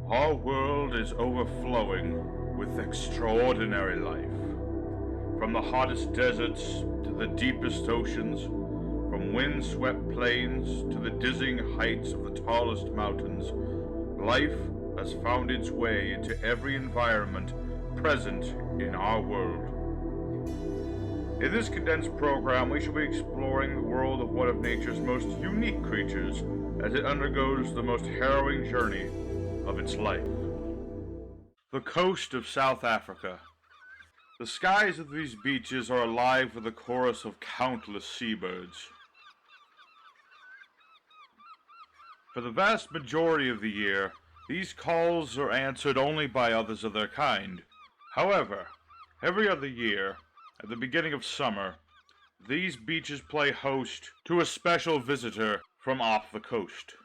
Our world is overflowing with extraordinary life. From the hottest deserts to the deepest oceans, from wind-swept plains to the dizzying heights of the tallest mountains, life has found its way into every environment present in our world. In this condensed program, we shall be exploring the world of one of nature's most unique creatures as it undergoes the most harrowing journey of its life. The coast of South Africa. The skies of these beaches are alive with the chorus of countless seabirds. For the vast majority of the year, these calls are answered only by others of their kind. However, every other year, at the beginning of summer, these beaches play host to a special visitor from off the coast.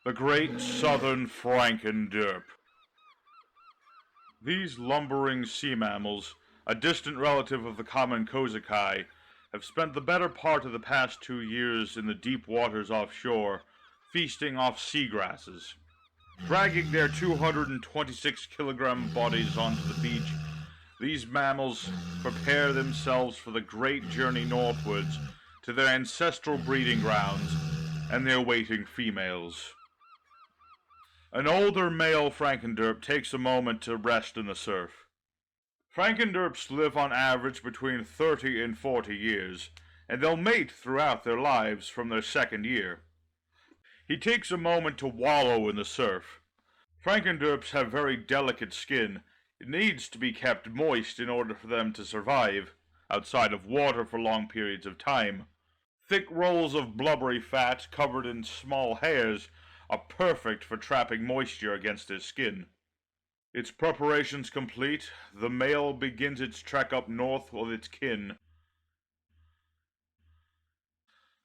The great southern Frankenderp. These lumbering sea mammals, a distant relative of the common Kozaky, have spent the better part of the past 2 years in the deep waters offshore, feasting off seagrasses. Dragging their 226-kilogram bodies onto the beach, these mammals prepare themselves for the great journey northwards to their ancestral breeding grounds and their waiting females. An older male Frankenderp takes a moment to rest in the surf. Frankenderps live on average between 30 and 40 years, and they'll mate throughout their lives from their second year. He takes a moment to wallow in the surf. Frankenderps have very delicate skin. It needs to be kept moist in order for them to survive, outside of water for long periods of time. Thick rolls of blubbery fat covered in small hairs are perfect for trapping moisture against his skin. Its preparations complete, the male begins its trek up north with its kin.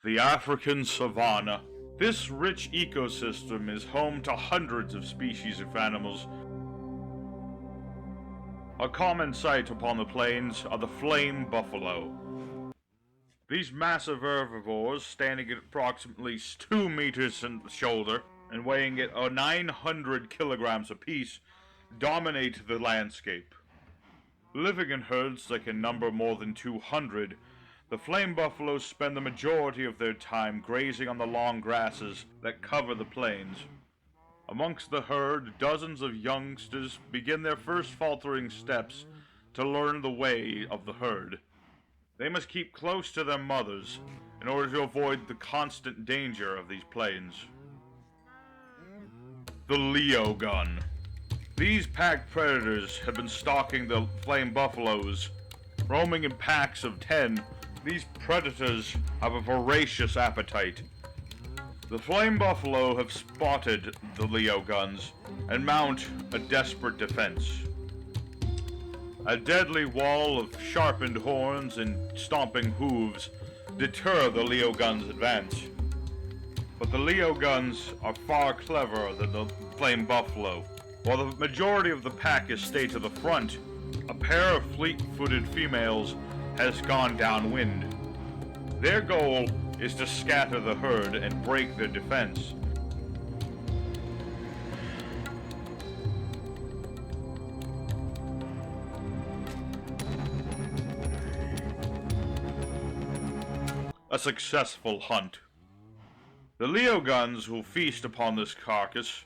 The African Savannah. This rich ecosystem is home to hundreds of species of animals. A common sight upon the plains are the flame buffalo. These massive herbivores, standing at approximately 2 meters in the shoulder and weighing at 900 kilograms apiece, dominate the landscape. Living in herds that can number more than 200, the flame buffaloes spend the majority of their time grazing on the long grasses that cover the plains. Amongst the herd, dozens of youngsters begin their first faltering steps to learn the way of the herd. They must keep close to their mothers in order to avoid the constant danger of these plains. The Leo gun. These pack predators have been stalking the flame buffaloes. Roaming in packs of 10, these predators have a voracious appetite. The flame buffalo have spotted the Leo guns and mount a desperate defense. A deadly wall of sharpened horns and stomping hooves deter the Leo guns' advance. But the Leo guns are far cleverer than the flame buffalo. While the majority of the pack is stayed to the front, a pair of fleet-footed females has gone downwind. Their goal is to scatter the herd and break their defense. A successful hunt. The Leo guns will feast upon this carcass,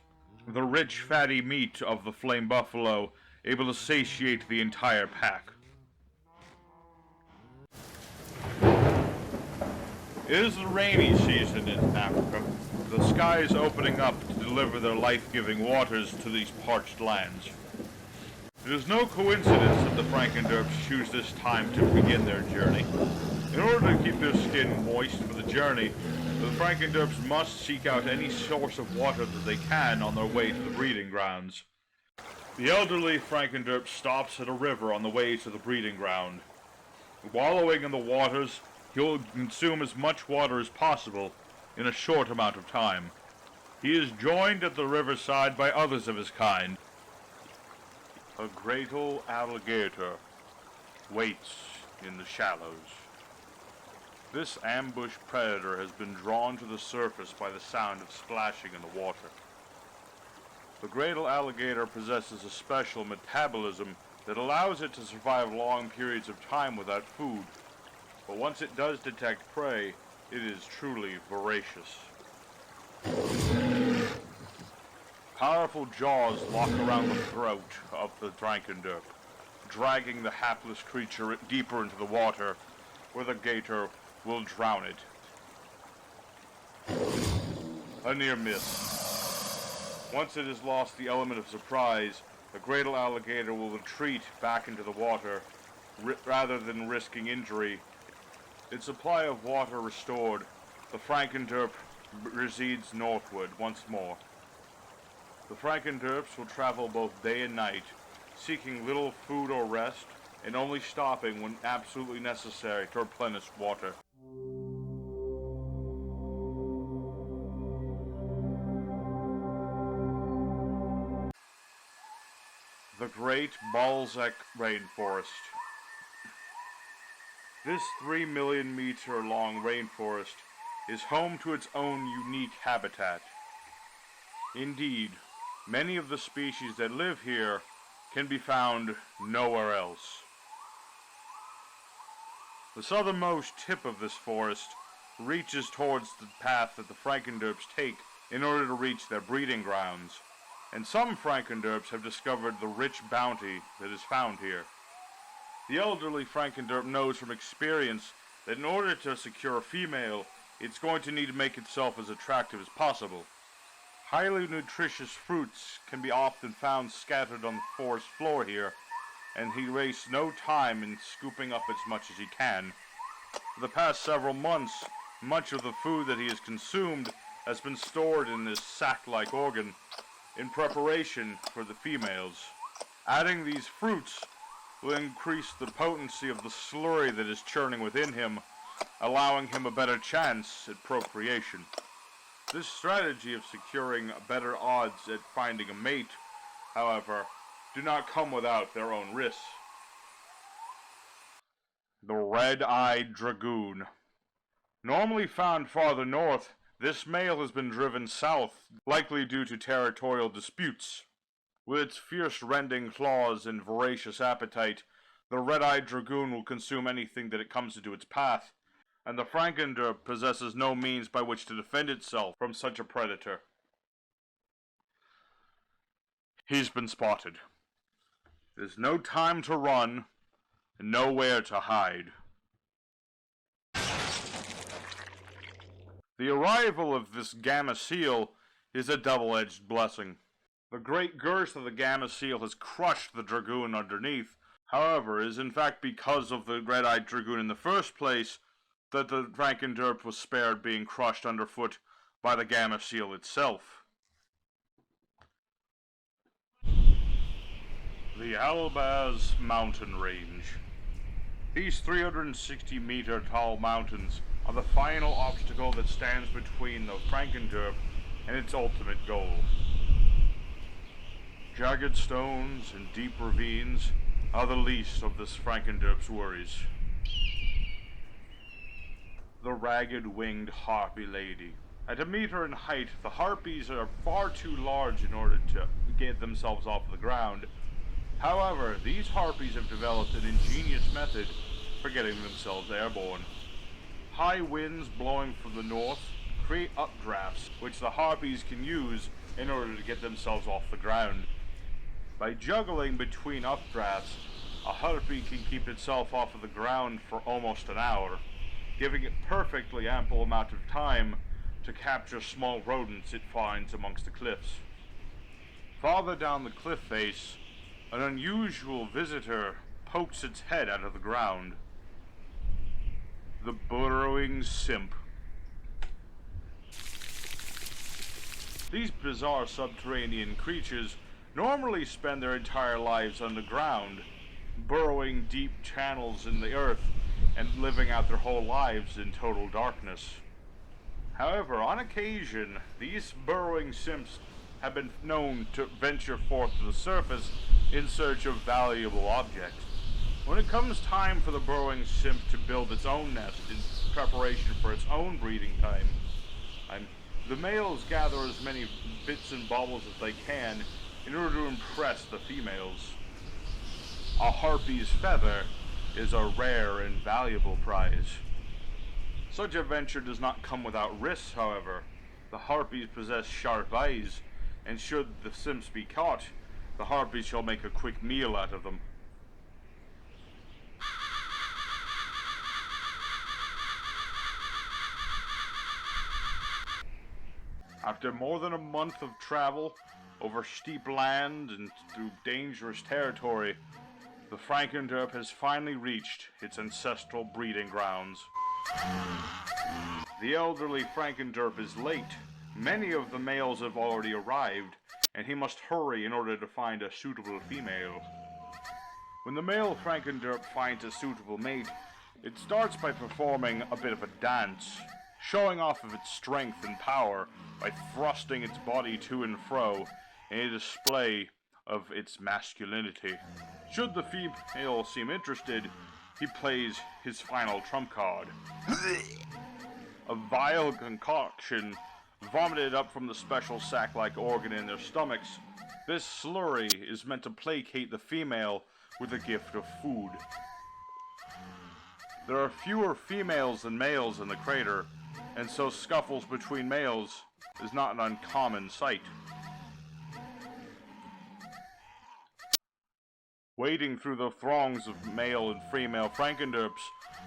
the rich fatty meat of the flame buffalo able to satiate the entire pack. It is the rainy season in Africa. The sky is opening up to deliver their life-giving waters to these parched lands. It is no coincidence that the Frankenderps choose this time to begin their journey. In order to keep their skin moist for the journey, the Frankenderps must seek out any source of water that they can on their way to the breeding grounds. The elderly Frankenderp stops at a river on the way to the breeding ground. Wallowing in the waters, he'll consume as much water as possible in a short amount of time. He is joined at the riverside by others of his kind. A great old alligator waits in the shallows. This ambush predator has been drawn to the surface by the sound of splashing in the water. The great alligator possesses a special metabolism that allows it to survive long periods of time without food, but once it does detect prey, it is truly voracious. Powerful jaws lock around the throat of the Frankenderp, dragging the hapless creature deeper into the water, where the gator will drown it. A near miss. Once it has lost the element of surprise, the great alligator will retreat back into the water, rather than risking injury. Its supply of water restored, the Frankenderp recedes northward once more. The Frankenderps will travel both day and night, seeking little food or rest, and only stopping when absolutely necessary to replenish water. The Great Balzac Rainforest. This 3 million meter long rainforest is home to its own unique habitat. Indeed, many of the species that live here can be found nowhere else. The southernmost tip of this forest reaches towards the path that the Frankenderps take in order to reach their breeding grounds, and some Frankenderps have discovered the rich bounty that is found here. The elderly Frankenderp knows from experience that in order to secure a female, it's going to need to make itself as attractive as possible. Highly nutritious fruits can be often found scattered on the forest floor here, and he wastes no time in scooping up as much as he can. For the past several months, much of the food that he has consumed has been stored in this sac-like organ in preparation for the females. Adding these fruits will increase the potency of the slurry that is churning within him, allowing him a better chance at procreation. This strategy of securing better odds at finding a mate, however, do not come without their own risks. The red-eyed dragoon. Normally found farther north, this male has been driven south, likely due to territorial disputes. With its fierce rending claws and voracious appetite, the red-eyed dragoon will consume anything that it comes into its path, and the Frankenderp possesses no means by which to defend itself from such a predator. He's been spotted. There's no time to run, and nowhere to hide. The arrival of this gamma seal is a double-edged blessing. The great girth of the gamma seal has crushed the dragoon underneath. However, it is in fact because of the red-eyed dragoon in the first place that the Frankenderp was spared being crushed underfoot by the gamma seal itself. The Alabas mountain range. These 360-meter tall mountains are the final obstacle that stands between the Frankenderp and its ultimate goal. Jagged stones and deep ravines are the least of this Frankenderp's worries. The ragged-winged harpy lady. At a meter in height, the harpies are far too large in order to get themselves off the ground. However, these harpies have developed an ingenious method for getting themselves airborne. High winds blowing from the north create updrafts, which the harpies can use in order to get themselves off the ground. By juggling between updrafts, a harpy can keep itself off of the ground for almost an hour, giving it perfectly ample amount of time to capture small rodents it finds amongst the cliffs. Farther down the cliff face, an unusual visitor pokes its head out of the ground. The Burrowing Simp. These bizarre subterranean creatures normally spend their entire lives underground, burrowing deep channels in the earth and living out their whole lives in total darkness. However, on occasion, these burrowing simps have been known to venture forth to the surface in search of valuable objects. When it comes time for the burrowing simp to build its own nest in preparation for its own breeding time, The males gather as many bits and baubles as they can in order to impress the females. A harpy's feather is a rare and valuable prize. Such a venture does not come without risks, however. The harpies possess sharp eyes, and should the simps be caught, the harpies shall make a quick meal out of them. After more than a month of travel, over steep land and through dangerous territory, the Frankenderp has finally reached its ancestral breeding grounds. The elderly Frankenderp is late. Many of the males have already arrived, and he must hurry in order to find a suitable female. When the male Frankenderp finds a suitable mate, it starts by performing a bit of a dance, showing off of its strength and power by thrusting its body to and fro in a display of its masculinity. Should the female seem interested, he plays his final trump card. A vile concoction vomited up from the special sac-like organ in their stomachs, this slurry is meant to placate the female with a gift of food. There are fewer females than males in the crater, and so scuffles between males is not an uncommon sight. Wading through the throngs of male and female Frankenderps,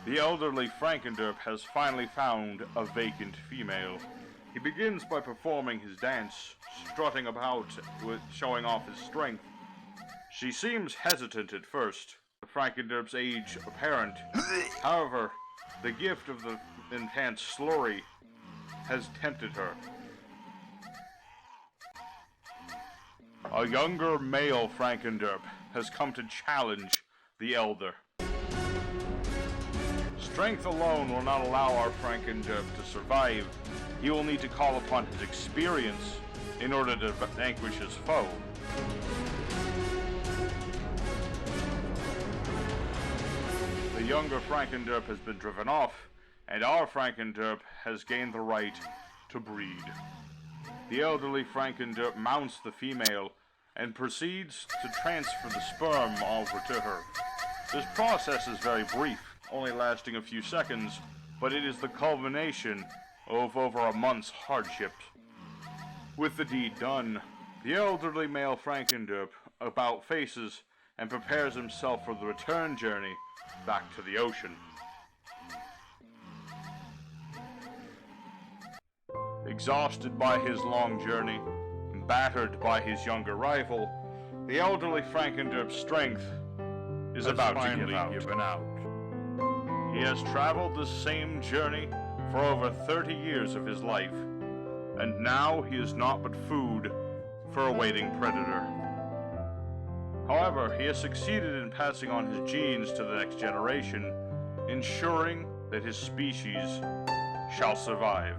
the elderly Frankenderp has finally found a vacant female. He begins by performing his dance, strutting about with showing off his strength. She seems hesitant at first, the Frankenderp's age apparent. However, the gift of the enhanced slurry has tempted her. A younger male Frankenderp has come to challenge the elder. Strength alone will not allow our Frankenderp to survive. He will need to call upon his experience in order to vanquish his foe. The younger Frankenderp has been driven off, and our Frankenderp has gained the right to breed. The elderly Frankenderp mounts the female and proceeds to transfer the sperm over to her. This process is very brief, only lasting a few seconds, but it is the culmination of over a month's hardships. With the deed done, the elderly male Frankenderp about faces and prepares himself for the return journey back to the ocean. Exhausted by his long journey, and battered by his younger rival, the elderly Frankenderp's strength is about to given out. He has traveled the same journey for over 30 years of his life, and now he is naught but food for a waiting predator. However, he has succeeded in passing on his genes to the next generation, ensuring that his species shall survive.